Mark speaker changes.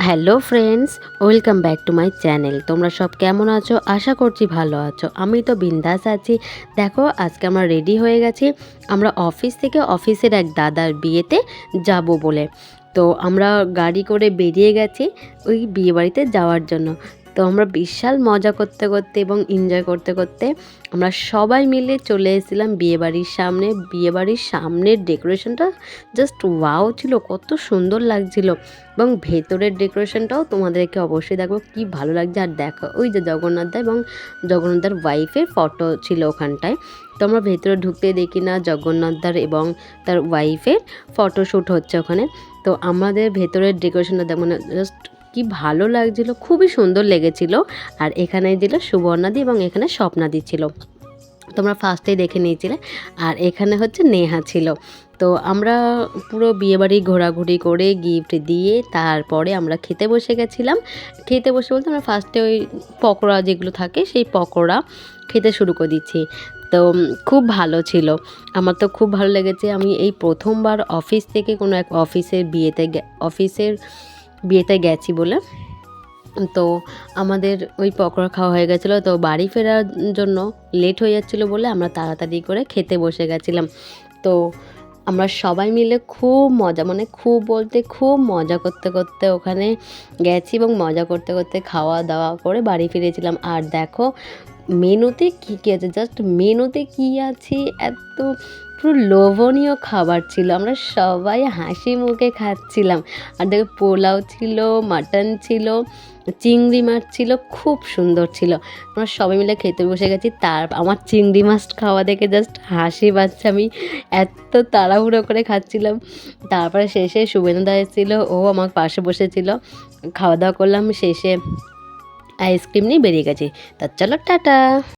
Speaker 1: Hello friends, welcome back to my channel. তোমরা সব কেমন আছো? আশা করছি ভালো আছো। আমি তো বিন্দাস আছি। দেখো, আজকে আমরা রেডি হয়ে গেছি। আমরা অফিস থেকে অফিসের এক দাদার বিয়েতে যাব বলে। তো আমরা গাড়ি করে বেরিয়ে গেছি ওই বিয়েবাড়িতে যাওয়ার জন্য। তো আমরা বিশাল মজা করতে করতে এবং এনজয় করতে করতে আমরা সবাই মিলে চলে এসেছিলাম বিয়েবাড়ির সামনে। বিয়েবাড়ির সামনের ডেকোরেশনটা জাস্ট ওয়াও ছিল, কত সুন্দর লাগছিল। এবং ভেতরের ডেকোরেশনটাও তোমাদেরকে অবশ্যই দেখো কি ভালো লাগছে। আর দেখো, ওই যে জগন্নাথদা এবং জগন্নাথদার ওয়াইফের ফটো ছিল ওখানটায়। তো আমরা ভেতরে ঢুকতে দেখি না জগন্নাথদার এবং তার ওয়াইফের ফটোশ্যুট হচ্ছে ওখানে। তো আমাদের ভেতরের ডেকোরেশনটা দেখো, মানে জাস্ট কি ভালো লাগছিল, খুবই সুন্দর লেগেছিল। আর এখানে ছিল সুবর্ণাদি এবং এখানে স্বপ্নাদি ছিল, তোমরা ফার্স্টেই দেখে নিয়েছিলে। আর এখানে হচ্ছে নেহা ছিল। তো আমরা পুরো বিয়েবাড়ি ঘোরাঘুরি করে গিফট দিয়ে তারপরে আমরা খেতে বসে গেছিলাম। খেতে বসে বলতে আমরা ফার্স্টে ওই পকোড়া যেগুলো থাকে সেই পকোড়া খেতে শুরু করে দিচ্ছি। তো খুব ভালো ছিল, আমার তো খুব ভালো লেগেছে। আমি এই প্রথমবার অফিস থেকে কোনো এক অফিসের বিয়েতে গেছি বলে। তো আমাদের ওই পকোড়া খাওয়া হয়ে গেছিলো। তো বাড়ি ফেরার জন্য লেট হয়ে যাচ্ছিলো বলে আমরা তাড়াতাড়ি করে খেতে বসে গেছিলাম। তো আমরা সবাই মিলে খুব মজা, মানে খুব বলতে খুব মজা করতে করতে ওখানে গেছি এবং মজা করতে করতে খাওয়া দাওয়া করে বাড়ি ফিরেছিলাম। আর দেখো মেনুতে কী কী আছে, জাস্ট মেনুতে কী আছে, এত পুরো লোভনীয় খাবার ছিল। আমরা সবাই হাসি মুখে খাচ্ছিলাম। আর দেখো পোলাও ছিল, মাটন ছিল, চিংড়ি মাছ ছিল, খুব সুন্দর ছিল। আমরা সবাই মিলে খেতে বসে গেছি। আমার চিংড়ি মাছ খাওয়া দেখে জাস্ট হাসি পাচ্ছে, আমি এত তাড়াহুড়ো করে খাচ্ছিলাম। তারপরে শেষে শুভেন্দুদা এসেছিলো, ও আমার পাশে বসেছিল। খাওয়া দাওয়া করলাম, শেষে আইসক্রিম নিয়ে বেরিয়ে গেছি। তা চলো টাটা।